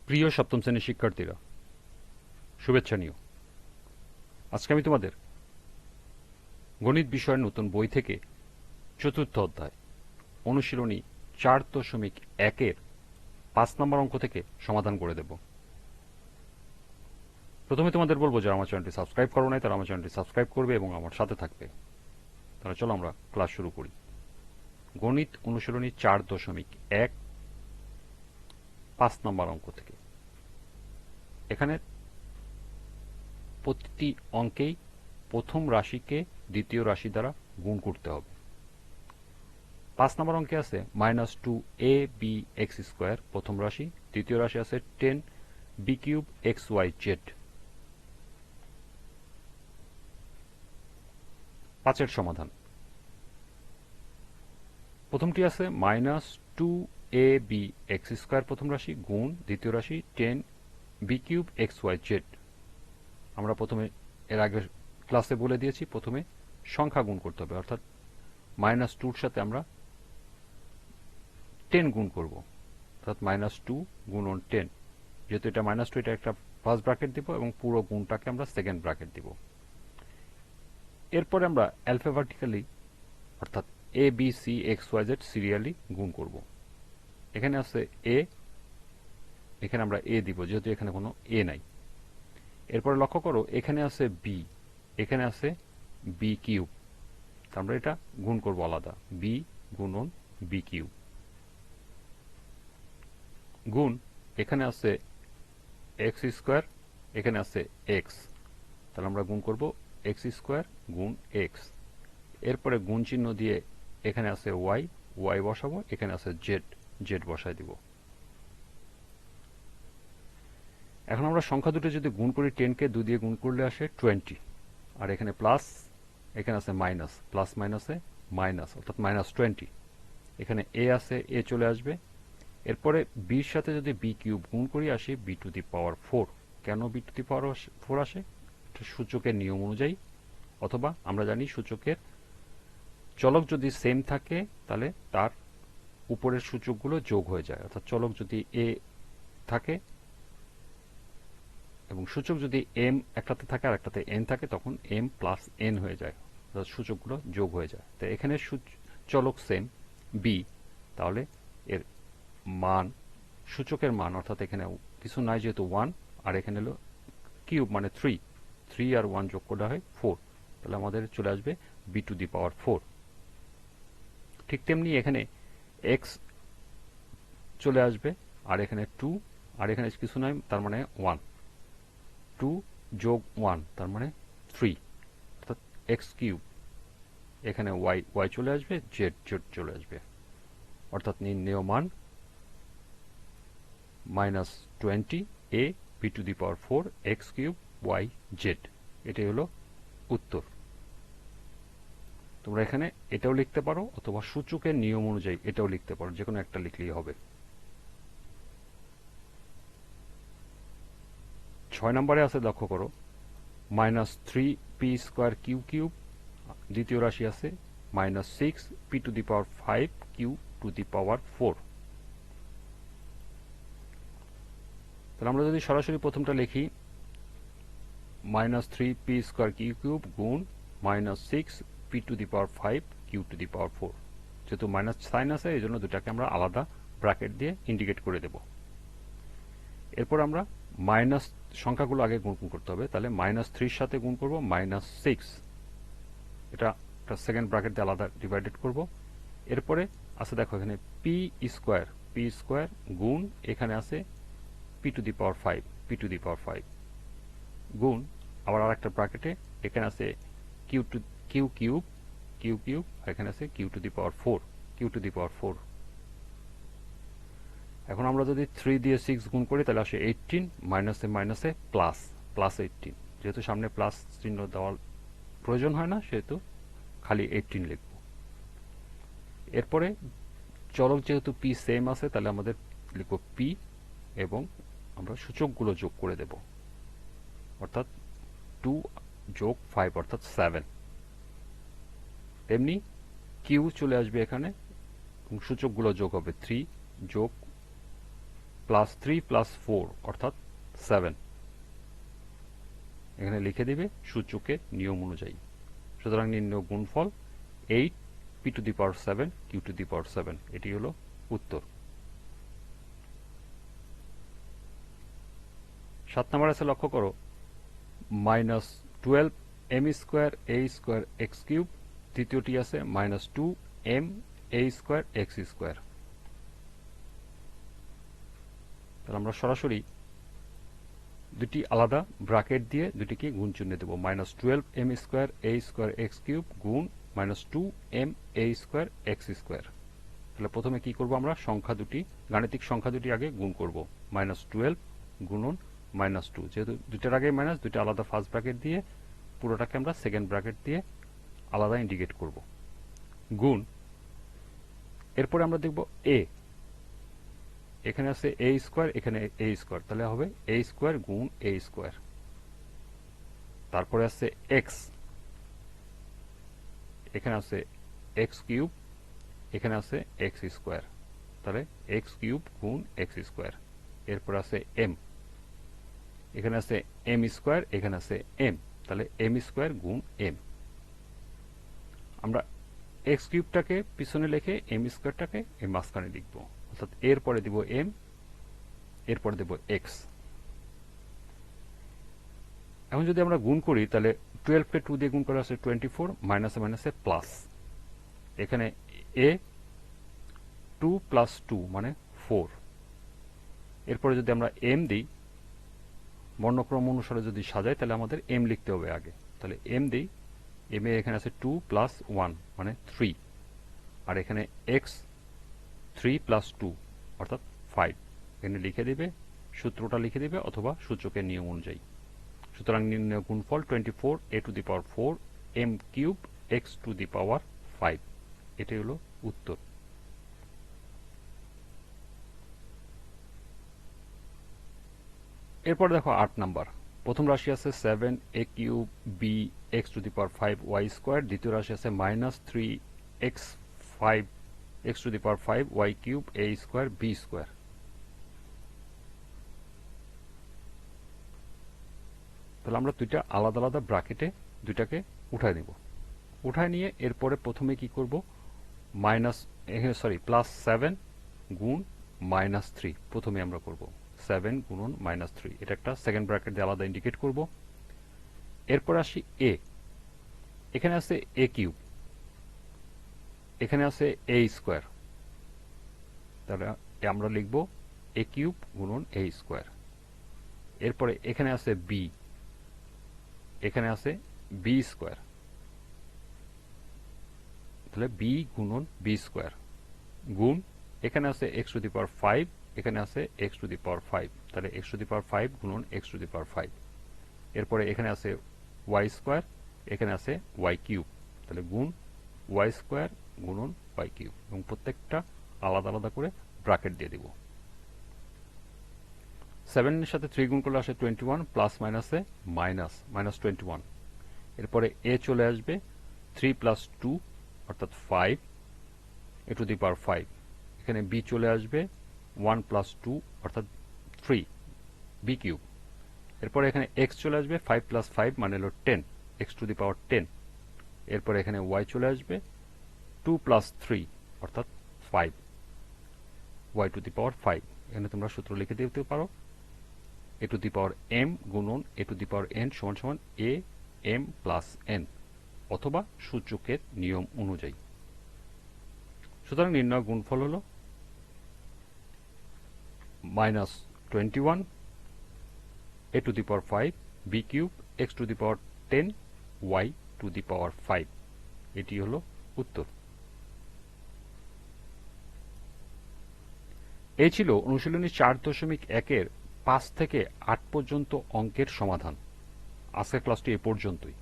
প্রিয় সপ্তম শ্রেণীর শিক্ষার্থীরা, শুভেচ্ছা নিও। আজকে আমি তোমাদের গণিত বিষয়ের নতুন বই থেকে চতুর্থ অধ্যায় অনুশীলনী 4.1-এর 5 নম্বর অঙ্ক থেকে সমাধান করে দেব। প্রথমে তোমাদের বলবো, যারা আমার চ্যানেলটি সাবস্ক্রাইব করো নাই তারা আমার চ্যানেলটি সাবস্ক্রাইব করবে এবং আমার সাথে থাকবে। তাহলে চলো আমরা ক্লাস শুরু করি। গণিত অনুশীলনী 4.1 5 নম্বর অঙ্ক থেকে। এখানে প্রতিটি অঙ্কেই প্রথম রাশিকে দ্বিতীয় রাশি দ্বারা গুণ করতে হবে। 5 নম্বর অঙ্কে আছে -2ab(x²) প্রথম রাশি, দ্বিতীয় রাশি আছে 10b³ xyz। 5 এর সমাধান। প্রথমটি আছে -2ab(x² প্রথম রাশি গুণ দ্বিতীয় রাশি 10b³ xyz। আমরা প্রথমে এর আগের ক্লাসে বলে দিয়েছি, প্রথমে সংখ্যা গুণ করতে হবে, অর্থাৎ -2-র সাথে আমরা 10 গুণ করব, অর্থাৎ -2 গুণন 10। যেহেতু এটা -2, এটা একটা ফার্স্ট ব্র্যাকেট দিব এবং পুরো গুণটাকে আমরা সেকেন্ড ব্র্যাকেট দিব। এরপরে আমরা অ্যালফাবেটিক্যালি অর্থাৎ A B C X Y Z serially গুণ করব। এখানে আছে এ, এখানে আমরা এ দিব যেহেতু এখানে কোনো এ নাই। এরপরে লক্ষ্য করো এখানে আছে বি, এখানে আছে b³ আমরা এটা গুণ করব আলাদা, বি গুণন b³ গুণ এখানে আছে x², এখানে আছে x, তাহলে আমরা গুণ করব x² গুণ x। এরপরে গুণ চিহ্ন দিয়ে এখানে আছে y, y বসাবো, এখানে আছে z, z বসায় দিব। এখন আমরা সংখ্যা দুটো যদি গুণ করি, 10-কে 2 দিয়ে গুণ করলে আসে 20, আর এখানে প্লাস, এখানে আছে মাইনাস, প্লাস মাইনাসে মাইনাস অর্থাৎ -20। এখানে এ আছে, এ চলে আসবে। এরপরে বির সাথে যদি b³ গুণ করি আসে b⁴। কেন b⁴ আসে? সূচকের নিয়ম অনুযায়ী, অথবা আমরা জানি সূচকের চলক যদি সেম থাকে তাহলে তার উপরের সূচকগুলো যোগ হয়ে যায়। অর্থাৎ চলক যদি এ থাকে এবং সূচক যদি এম একটাতে থাকে আর একটাতে এন থাকে, তখন এম প্লাস এন হয়ে যায়, অর্থাৎ সূচকগুলো যোগ হয়ে যায়। তো এখানে চলক সেম বি, তাহলে এর মান, সূচকের মান, অর্থাৎ এখানে কিছু নাই যেহেতু 1, আর এখানে হলো কিউব মানে 3 আর 1 যোগ করা হয় 4, তাহলে আমাদের চলে আসবে b⁴। ঠিক তেমনি এখানে x চলে আসবে, আর এখানে 2, আর এখানে কিছু নাই তার মানে 1, 2 যোগ 1 তার মানে 3, অর্থাৎ x³ এখানে y চলে আসবে, z চলে আসবে, অর্থাৎ নির্ণেয় মান -20a b⁴ x³ yz। এটাই হলো উত্তর। তোমরা এখানে এটাও লিখতে পারো অথবা সূচকের নিয়ম অনুযায়ী এটাও লিখতে পারো, যে কোনো একটা লিখলেই হবে। 6 নম্বরে আছে, লক্ষ্য করো -3p² দ্বিতীয় রাশি আছে -6p⁵q⁴। তাহলে আমরা যদি সরাসরি প্রথমটা লিখি, -3p² গুণ -6p⁵q⁴। যেহেতু মাইনাস সাইন আছে, এই জন্য দুটাকে আমরা আলাদা ব্র্যাকেট দিয়ে ইন্ডিকেট করে দেব। এরপর আমরা মাইনাস সংখ্যাগুলো আগে গুণ করতে হবে, তাহলে -3-র সাথে গুণ করব -6, এটা সেকেন্ড ব্র্যাকেট দিয়ে আলাদা ডিভাইডেড করব। এরপরে আছে দেখো এখানে p² গুণ এখানে আছে p⁵ গুণ আবার আরেকটা ব্র্যাকেটে এখানে আছে q³ আর এখানে আছে q⁴। এখন আমরা যদি 3 দিয়ে 6 গুণ করি তাহলে আসে 18, মাইনাসে মাইনাসে প্লাস, +18। যেহেতু সামনে প্লাস চিহ্ন দেওয়ার প্রয়োজন হয় না, সেহেতু খালি 18 লিখব। এরপরে চলক যেহেতু p সেম আছে, তাহলে আমাদের লিখব p এবং আমরা সূচকগুলো যোগ করে দেব, অর্থাৎ 2 যোগ 5 অর্থাৎ 7। তেমনি কিউ চলে আসবে এখানে এবং সূচকগুলো যোগ হবে 3 যোগ প্লাস 3 প্লাস 4 অর্থাৎ 7 এখানে লিখে দিবে সূচকের নিয়ম অনুযায়ী। সুতরাং নির্ণয় গুণফল 8 p to the power 7 q to the power 7, এটি হলো উত্তর। 7 নম্বর আছে, লক্ষ্য করো, minus 12 m square a square x cube, তৃতীয়টি আছে minus 2 m a square x square. তাহলে আমরা সরাসরি দুটি আলাদা ব্র্যাকেট দিয়ে দুটিকে গুণ চিহ্ন দেব। Minus 12 m square a square x cube গুণ minus 2 m a square x square. তাহলে প্রথমে কি করব, আমরা সংখ্যা দুটি, গাণিতিক সংখ্যা দুটি আগে গুণ করব। মাইনাস 12 গুণন মাইনাস 2, যেহেতু দুইটার আগে মাইনাস, দুইটা আলাদা ফার্স্ট ব্র্যাকেট দিয়ে পুরোটাকে আমরা সেকেন্ড ব্র্যাকেট দিয়ে আলাদা ইন্ডিকেট করব। গুণ, এরপরে আমরা দেখব a, এখানে আছে a স্কোয়ার, এখানে a স্কোয়ার, তাহলে হবে a স্কোয়ার গুণ a স্কোয়ার। তারপরে আছে x, এখানে আছে x কিউব, এখানে আছে x স্কোয়ার, তাহলে x কিউব গুণ x স্কোয়ার। এরপর আছে m, এখানে আছে m স্কোয়ার, এখানে আছে m, তাহলে m স্কোয়ার গুণ m। আমরা x কিউবটাকে পিছনে লিখে m স্কোয়ারটাকে এই মাঝখানে লিখব, অর্থাৎ এরপরে দিব m, এরপরে দেব x। এখন যদি আমরা গুণ করি তাহলে 12 কে 2 দিয়ে গুণ করে আছে 24, মাইনাসে মাইনাসে প্লাস, এখানে a 2 প্লাস 2 মানে 4। এরপরে যদি আমরা m দিই, বর্ণক্রম অনুসারে যদি সাজাই তাহলে আমাদের m লিখতে হবে আগে, তাহলে m দিই, m এ এখানে আছে 2 প্লাস 1 মানে 3, আর এখানে x 3 প্লাস 2 অর্থাৎ 5, এখানে লিখে দিবে, সূত্রটা লিখে দিবে অথবা সূচকের নিয়ম অনুযায়ী। সুতরাং নির্ণয় গুণফল 24 a to the power 4 m cube x to the power 5, এটাই হলো উত্তর। এরপর দেখো 8 নাম্বার, প্রথম রাশি আছে 7 a cube b x to the power 5 y square, দ্বিতীয় রাশি আছে minus 3 x 5 x to the power 5 y cube a square b square. তাহলে আমরা দুইটা আলাদা আলাদা ব্র্যাকেটে দুইটাকে উঠায় নিব। উঠায় নিয়ে এরপরে প্রথমে কি করব, মাইনাস, এখানে সরি প্লাস 7 গুণ মাইনাস 3 প্রথমে আমরা করব, 7 গুণন মাইনাস 3, এটা একটা সেকেন্ড ব্র্যাকেট দিয়ে আলাদা ইন্ডিকেট করব। এরপর আসি a, এখানে আছে a কিউব, এখানে আছে a স্কোয়ার, তাহলে আমরা লিখব a কিউব গুণন a স্কোয়ার। এরপরে এখানে আছে b, এখানে আছে b স্কোয়ার, তাহলে b গুণন b স্কোয়ার গুণ, এখানে আছে x টু দি পাওয়ার 5, এখানে আছে x টু দি পাওয়ার 5, তাহলে x টু দি পাওয়ার 5 গুণন x টু দি পাওয়ার 5। এরপরে এখানে আছে y স্কোয়ার, এখানে আছে y কিউব, তাহলে গুণ y স্কোয়ার গুণন y কিউব, এবং প্রত্যেকটা আলাদা আলাদা করে ব্র্যাকেট দিয়ে দিব। 7 এর সাথে 3 গুণ করলে আসে 21, প্লাস মাইনাসে মাইনাস, মাইনাস 21। এরপরে a চলে আসবে 3 প্লাস 2 অর্থাৎ 5 a টু দি পাওয়ার 5, এখানে b চলে আসবে 1 প্লাস 2 অর্থাৎ 3 b কিউব। এরপরে এখানে x চলে আসবে 5 প্লাস 5 মানে হলো 10 x টু দি পাওয়ার 10। এরপরে এখানে y চলে আসবে 2 প্লাস 3 অর্থাৎ 5 y টু দি পাওয়ার 5। এখানে তোমরা সূত্র লিখে দিতে পারো, a to the power m গুণন a to the power n সমান সমান a m প্লাস n, অথবা সূচকের নিয়ম অনুযায়ী। সুতরাং নির্ণয় গুণফল হলো minus 21 a to the power 5 b cube x to the power 10 y to the power 5, এটি হলো উত্তর। এই ছিল অনুশীলনী 4.1 এর 5 থেকে 8 পর্যন্ত অঙ্কের সমাধান। আজকের ক্লাসটি এ পর্যন্তই।